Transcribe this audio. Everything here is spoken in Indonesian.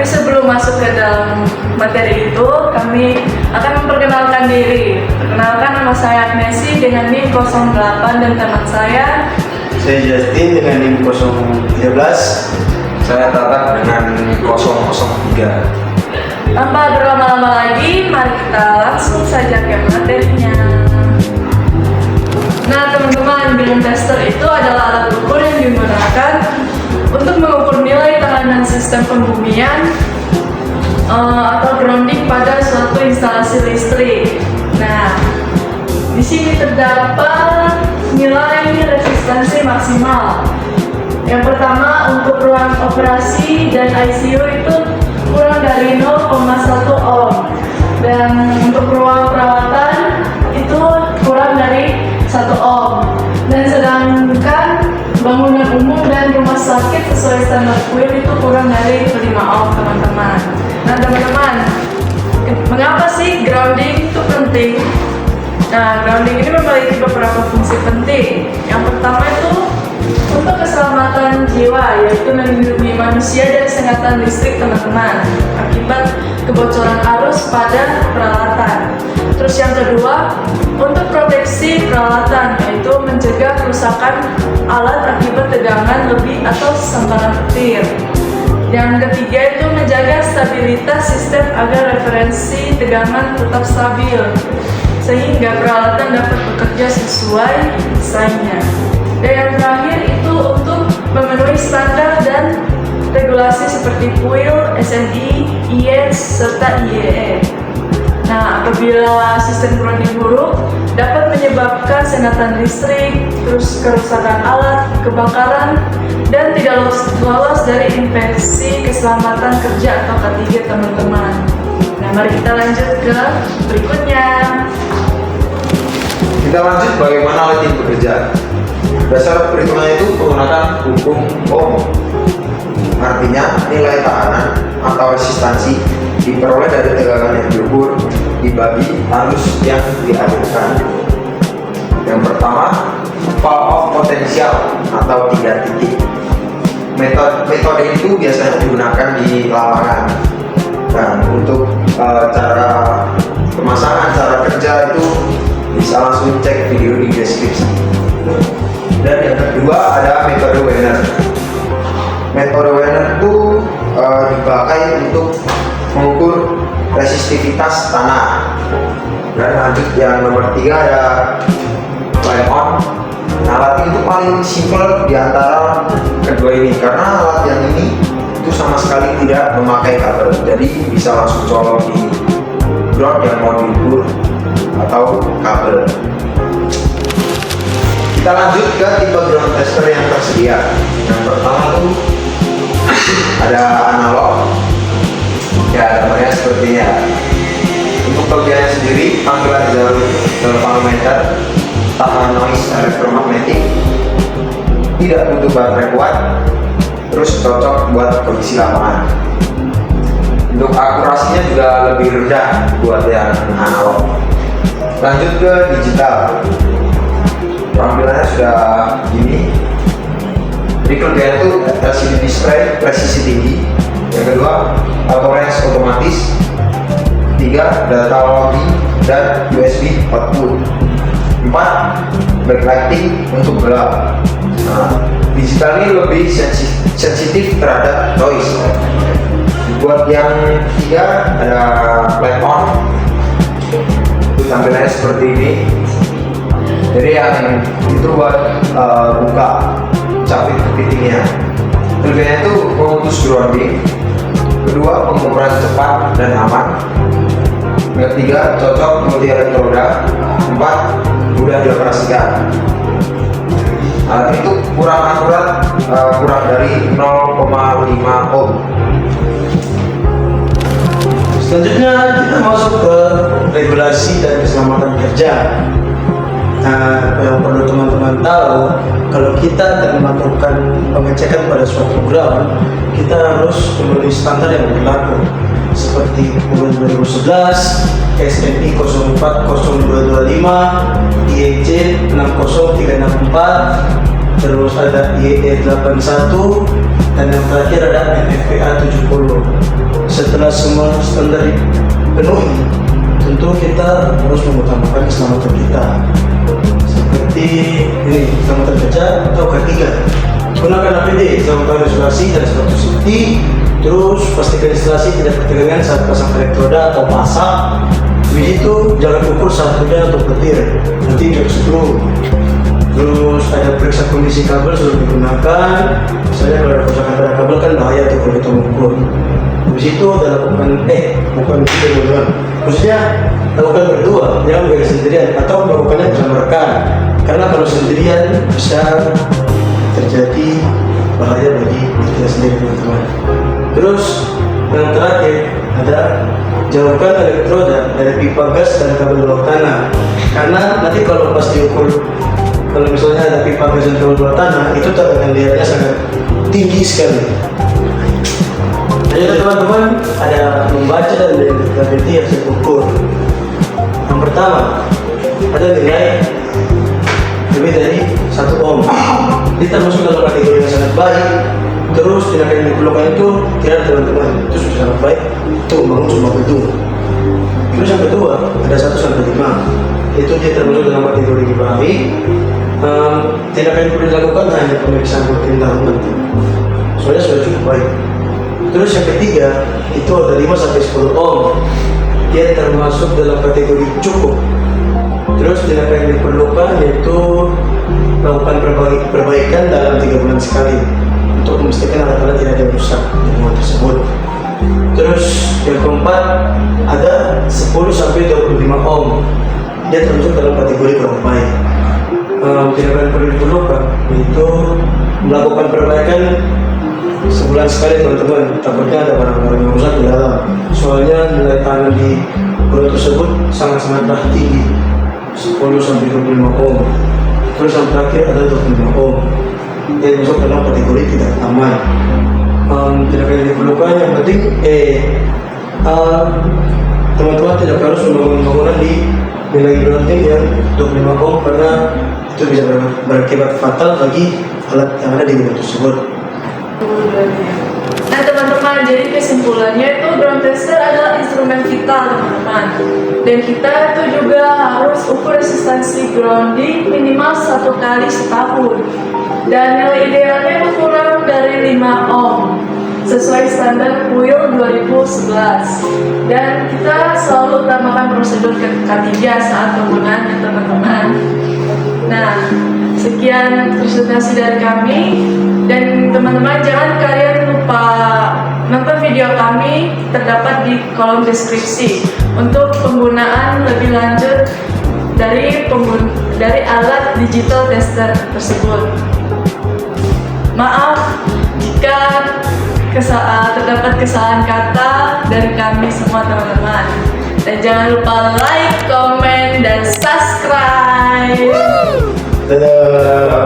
Tapi sebelum masuk ke dalam materi itu, kami akan memperkenalkan diri. Perkenalkan, nama saya Agnesi dengan NIM 08 dan teman saya Justin dengan NIM 013. Saya Tatak dengan 003. Tanpa berlama-lama lagi, mari kita langsung saja ke materinya. Nah teman-teman, bilum tester itu adalah alat ukur yang digunakan untuk mengukur nilai tekanan sistem pembumian atau grounding pada suatu instalasi listrik. Nah, di sini terdapat nilai resistansi maksimal. Yang pertama, untuk ruang operasi dan ICU itu kurang dari 0,1 ohm, dan untuk ruang perawatan itu kurang dari 1 ohm. Dan sedangkan bangunan umum dan rumah sakit sesuai standar UIL itu kurang dari 5 ohm, teman-teman. Nah teman-teman, mengapa sih grounding itu penting? Nah, grounding ini memiliki beberapa fungsi penting. Yang pertama itu untuk keselamatan jiwa, yaitu melindungi manusia dari sengatan listrik, teman-teman, akibat kebocoran arus pada peralatan. Terus yang kedua, untuk proteksi peralatan, yaitu mencegah kerusakan alat akibat tegangan lebih atau sempalan petir. Yang ketiga itu menjaga stabilitas sistem agar referensi tegangan tetap stabil, sehingga peralatan dapat bekerja sesuai desainnya. Dan yang terakhir itu untuk memenuhi standar dan regulasi seperti UIL, SNI, IEC, serta IEE. Nah, apabila sistem grounding buruk dapat menyebabkan sengatan listrik, terus kerusakan alat, kebakaran, dan tidak lolos dari inspeksi keselamatan kerja atau K3, teman-teman. Nah, mari kita lanjut ke berikutnya. Kita lanjut bagaimana alat ini bekerja. Dasar perhitungannya itu menggunakan hukum Ohm. Artinya nilai tekanan atau resistansi diperoleh dari tegangan yang diukur dibagi arus yang dialirkan. Yang pertama, fall-off potensial atau 3 titik. Metode itu biasanya digunakan di lapangan. Dan untuk cara pemasangan, cara kerja itu bisa langsung cek video di deskripsi. Dan yang kedua ada metode Werner. Metode Werner itu dipakai untuk mengukur resistivitas tanah. Dan lanjut yang nomor 3 ada line on. Nah, alat ini tuh paling simpel di antara kedua ini, karena alat yang ini itu sama sekali tidak memakai kabel, jadi bisa langsung colok di ground yang mau diukur atau kabel. Kita lanjut ke tipe ground tester yang tersedia. Yang pertama tuh ada analog, ya gambarnya seperti ini ya. Untuk bagian sendiri, panggilan jalur galvanometer, tahan noise elektromagnetik, tidak butuh baterai kuat, terus cocok buat kondisi lapangan. Untuk akurasinya juga lebih rendah buat yang analog. Lanjut ke digital. Tampilannya sudah gini. Jadi kelebihan itu LCD display presisi tinggi. Yang kedua, auto range otomatis. 3, data logging dan USB output. 4, backlighting untuk gelap. Nah, digital ini lebih sensitif terhadap noise. Buat yang 3 ada light on. Itu tampilannya seperti ini. Jadi yang itu buat buka capit kepitingnya. Kelebihannya itu memutus grounding. Kedua, pengukuran cepat dan aman. Yang ketiga, cocok multi elektroda. 4, mudah dioperasikan. Alat itu kurang akurat, kurang dari 0,5 ohm. Selanjutnya kita masuk ke regulasi dan keselamatan kerja. Nah, yang perlu teman-teman tahu, kalau kita akan melakukan pengecekan pada suatu ground, kita harus memenuhi standar yang berlaku seperti UIL 2011, SNI 040225, IEC 60364, terus ada IEE 81, dan yang terakhir ada NFPA 70. setelah semua standar dipenuhi, tentu kita harus mengutamakan keselamatan kita. Seperti ini, keselamatan kerja atau K3. Gunakan APD, jauhkan isolasi dan sepatu safety. Terus pastikan instalasi tidak bertegangan saat pasang elektroda atau pasak. Habis itu jangan ukur satunya atau petir, nanti jauh screw. Terus ada periksa kondisi kabel sebelum digunakan. Misalnya kalau ada kerusakan pada kabel kan bahaya tuh kalau kita mengukur. Habis itu lakukan bukan berdua. Maksudnya lakukan berdua, jangan berdua sendirian atau melakukannya bersama rekan. Karena kalau sendirian bisa terjadi bahaya bagi kita sendiri, teman-teman. Terus yang terakhir ada jauhkan elektroda dari pipa gas dan kabel bawah tanah. Karena nanti kalau pas diukur, kalau misalnya ada pipa gas dan kabel bawah tanah, itu tekanan liarnya sangat tinggi sekali. Jadi teman-teman ada membaca dan mengikuti hasil ukur. Yang pertama ada nilai lebih dari 1 ohm. Ini termasuk dalam kategori yang sangat baik. Terus tindakan yang diperlukan itu tidak, teman-teman, itu sudah sangat baik. Itu membangun sebuah gedung. Terus yang kedua ada 1 sampai 5. Itu dia termasuk dalam kategori baik. Tindakan yang perlu dilakukan hanya pemeriksaan rutin tahunan. Soalnya sudah cukup baik. Terus yang ketiga itu ada 5 sampai 10 ohm. Dia termasuk dalam kategori cukup. Terus tindakan yang diperlukan yaitu melakukan perbaikan dalam 3 bulan sekali untuk memastikan alat-alat tidak ada rusak di rumah tersebut. Terus yang keempat ada 10 sampai 25 ohm. Dia termasuk dalam kategori kurang baik. Tindakan yang perlu diperlukan yaitu melakukan perbaikan sebulan sekali, teman-teman. Takutnya ada barang-barang yang rusak di dalam. Soalnya nilai tahanan di produk tersebut sangat-sangatlah tinggi, 10 sampai 25 ohm. Terus yang terakhir ada 25 ohm. Dia masuk dalam kategori tidak aman. Tindakan yang diperlukan yang penting teman-teman tidak harus membangun bangunan di nilai grounding yang 25 ohm karena itu bisa berakibat fatal bagi alat yang ada di gedung tersebut. Nah teman-teman, jadi kesimpulannya itu ground tester adalah instrumen vital, teman-teman. Dan kita itu juga harus ukur resistansi grounding minimal 1 kali setahun. Dan nilai idealnya itu kurang dari 5 ohm sesuai standar PUIL 2011. Dan kita selalu utamakan prosedur K3 saat penggunaannya, teman-teman. Nah, sekian presentasi dari kami. Dan teman-teman jangan kalian lupa nonton video kami, terdapat di kolom deskripsi untuk penggunaan lebih lanjut dari alat digital tester tersebut. Maaf jika terdapat kesalahan kata dari kami semua, teman-teman. Dan jangan lupa like, comment, dan subscribe. Dadah.